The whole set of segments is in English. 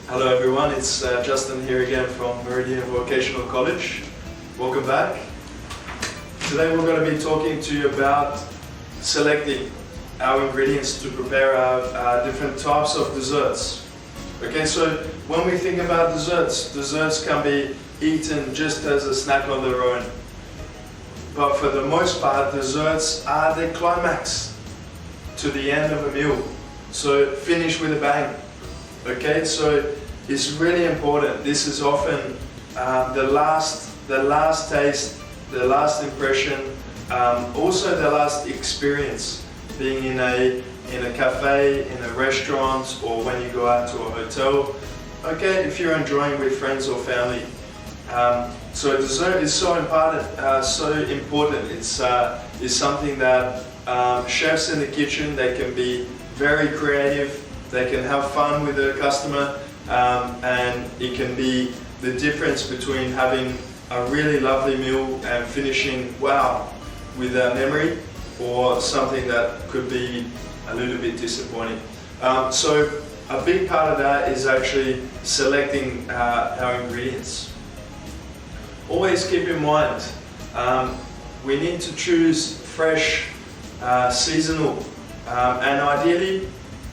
Hello everyone, it's Justin here again from Meridian Vocational College. Welcome back. Today we're going to be talking to you about selecting our ingredients to prepare our different types of desserts. Okay, so when we think about desserts can be eaten just as a snack on their own. But for the most part, desserts are the climax to the end of a meal. So finish with a bang. Okay, so it's really important. This is often the last taste, the last impression, also the last experience. Being in a cafe, in a restaurant, or when you go out to a hotel. Okay, if you're enjoying with friends or family. So dessert is so important. It's something that chefs in the kitchen, they can be very creative. They can have fun with the customer, and it can be the difference between having a really lovely meal and finishing wow with a memory, or something that could be a little bit disappointing. So a big part of that is actually selecting our ingredients. Always keep in mind, we need to choose fresh, seasonal, and ideally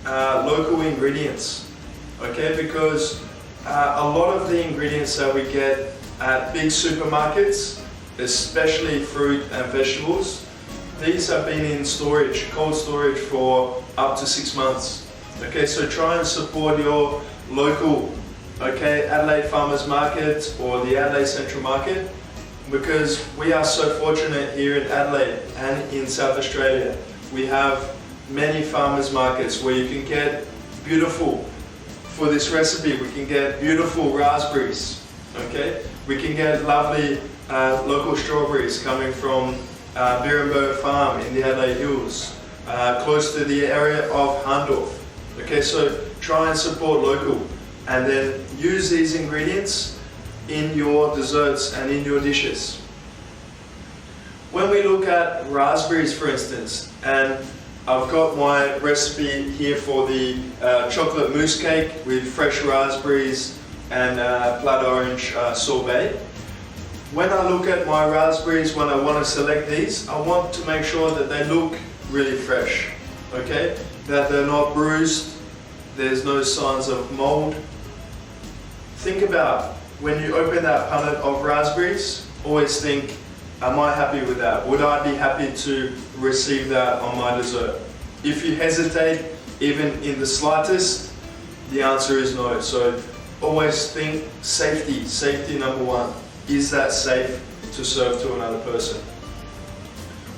local ingredients. Okay, because a lot of the ingredients that we get at big supermarkets, especially fruit and vegetables, these have been in storage, cold storage, for up to 6 months. Okay, so try and support your local, Adelaide Farmers Market or the Adelaide Central Market, because we are so fortunate here in Adelaide and in South Australia. We have many farmers markets where you can get beautiful, for this recipe we can get beautiful raspberries. Okay, we can get lovely local strawberries coming from Birrenberg Farm in the Adelaide Hills, close to the area of Hahndorf. Okay, so try and support local, and then use these ingredients in your desserts and in your dishes. When we look at raspberries, for instance, and I've got my recipe here for the chocolate mousse cake with fresh raspberries and blood orange sorbet. When I look at my raspberries, when I want to select these, I want to make sure that they look really fresh, okay? That they're not bruised, there's no signs of mold. Think about, when you open that punnet of raspberries, always think, am I happy with that? Would I be happy to receive that on my dessert? If you hesitate, even in the slightest, the answer is no. So always think safety, safety number one. Is that safe to serve to another person?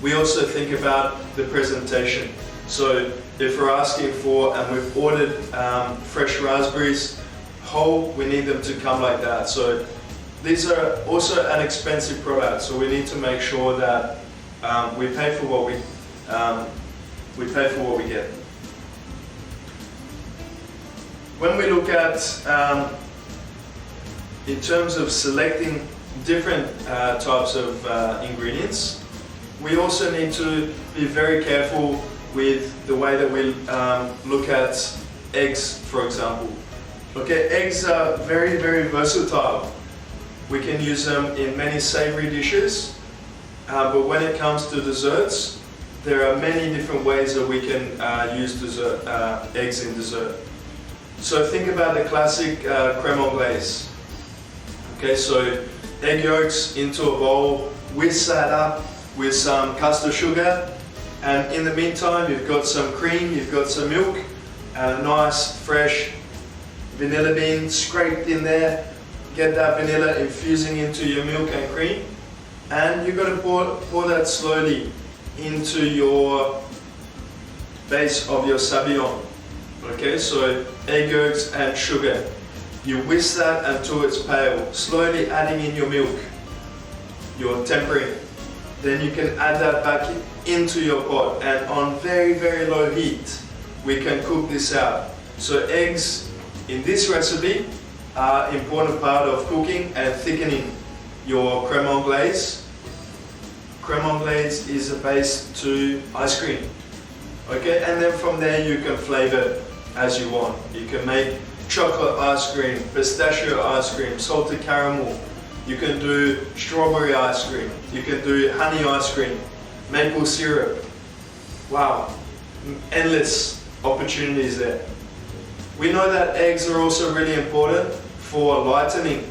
We also think about the presentation. So if we're asking for, and we've ordered fresh raspberries, whole, we need them to come like that. So these are also an expensive product, so we need to make sure that we pay for what we get. When we look at, in terms of selecting different types of ingredients, we also need to be very careful with the way that we look at eggs, for example. Okay, eggs are very, very versatile. We can use them in many savory dishes, but when it comes to desserts, there are many different ways that we can use eggs in dessert. So think about the classic crème anglaise. Okay, so egg yolks into a bowl, whisk that up with some custard sugar, and in the meantime you've got some cream, you've got some milk, and a nice fresh vanilla bean scraped in there. Get that vanilla infusing into your milk and cream, and you've got to pour that slowly into your base of your sabayon. Okay, so egg yolks and sugar. You whisk that until it's pale, slowly adding in your milk, your tempering. Then you can add that back into your pot, and on very, very low heat, we can cook this out. So eggs in this recipe are an important part of cooking and thickening your crème anglaise. Crème anglaise is a base to ice cream. Okay, and then from there you can flavor as you want. You can make chocolate ice cream, pistachio ice cream, salted caramel. You can do strawberry ice cream. You can do honey ice cream, maple syrup. Wow, endless opportunities there. We know that eggs are also really important for lightening,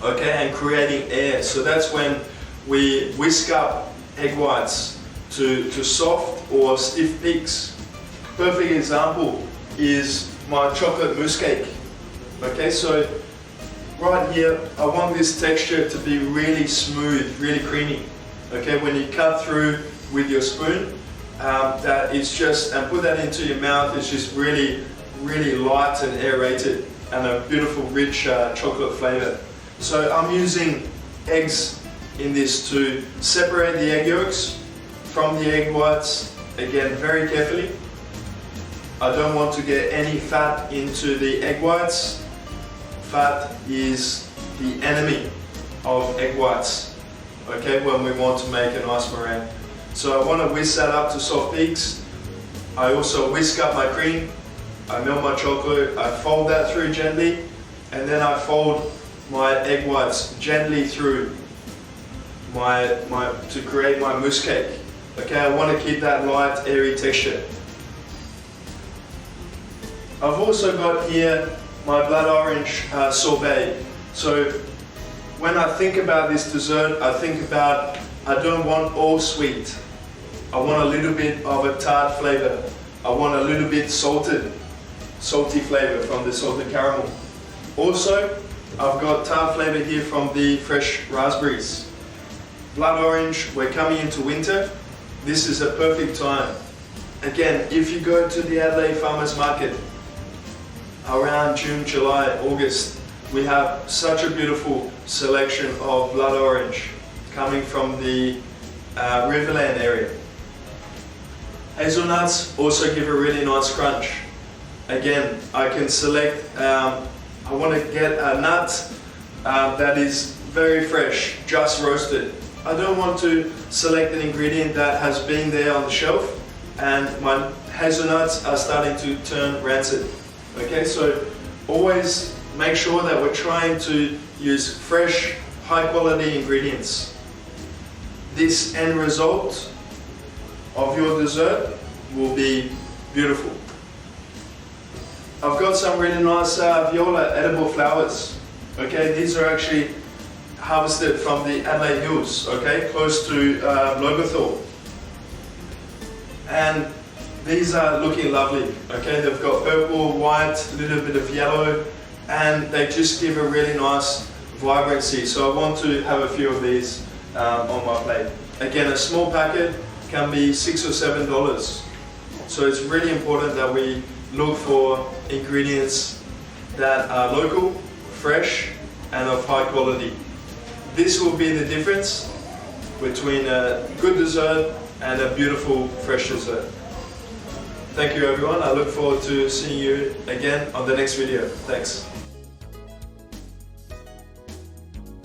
okay, and creating air. So that's when we whisk up egg whites to soft or stiff peaks. Perfect example is my chocolate mousse cake. Okay, so right here, I want this texture to be really smooth, really creamy. Okay, when you cut through with your spoon, that it's just, and put that into your mouth, it's just really, really light and aerated, and a beautiful, rich chocolate flavor. So I'm using eggs in this to separate the egg yolks from the egg whites, again, very carefully. I don't want to get any fat into the egg whites. Fat is the enemy of egg whites, okay, when we want to make a nice meringue. So I want to whisk that up to soft peaks. I also whisk up my cream. I melt my chocolate, I fold that through gently, and then I fold my egg whites gently through to create my mousse cake. Okay, I want to keep that light, airy texture. I've also got here my blood orange sorbet. So when I think about this dessert, I think about, I don't want all sweet. I want a little bit of a tart flavor. I want a little bit salty flavor from the salted caramel. Also, I've got tart flavor here from the fresh raspberries. Blood orange, we're coming into winter. This is a perfect time. Again, if you go to the Adelaide Farmers Market, around June, July, August, we have such a beautiful selection of blood orange coming from the Riverland area. Hazelnuts also give a really nice crunch. Again, I can select, I want to get a nut that is very fresh, just roasted. I don't want to select an ingredient that has been there on the shelf and my hazelnuts are starting to turn rancid. Okay, so always make sure that we're trying to use fresh, high quality ingredients. This end result of your dessert will be beautiful. I've got some really nice viola edible flowers. Okay, these are actually harvested from the Adelaide Hills, okay, close to Logothorpe. And these are looking lovely, okay? They've got purple, white, a little bit of yellow, and they just give a really nice vibrancy. So I want to have a few of these on my plate. Again, a small packet can be $6 or $7. So it's really important that we look for ingredients that are local, fresh, and of high quality. This will be the difference between a good dessert and a beautiful fresh dessert. Thank you everyone. I look forward to seeing you again on the next video. Thanks.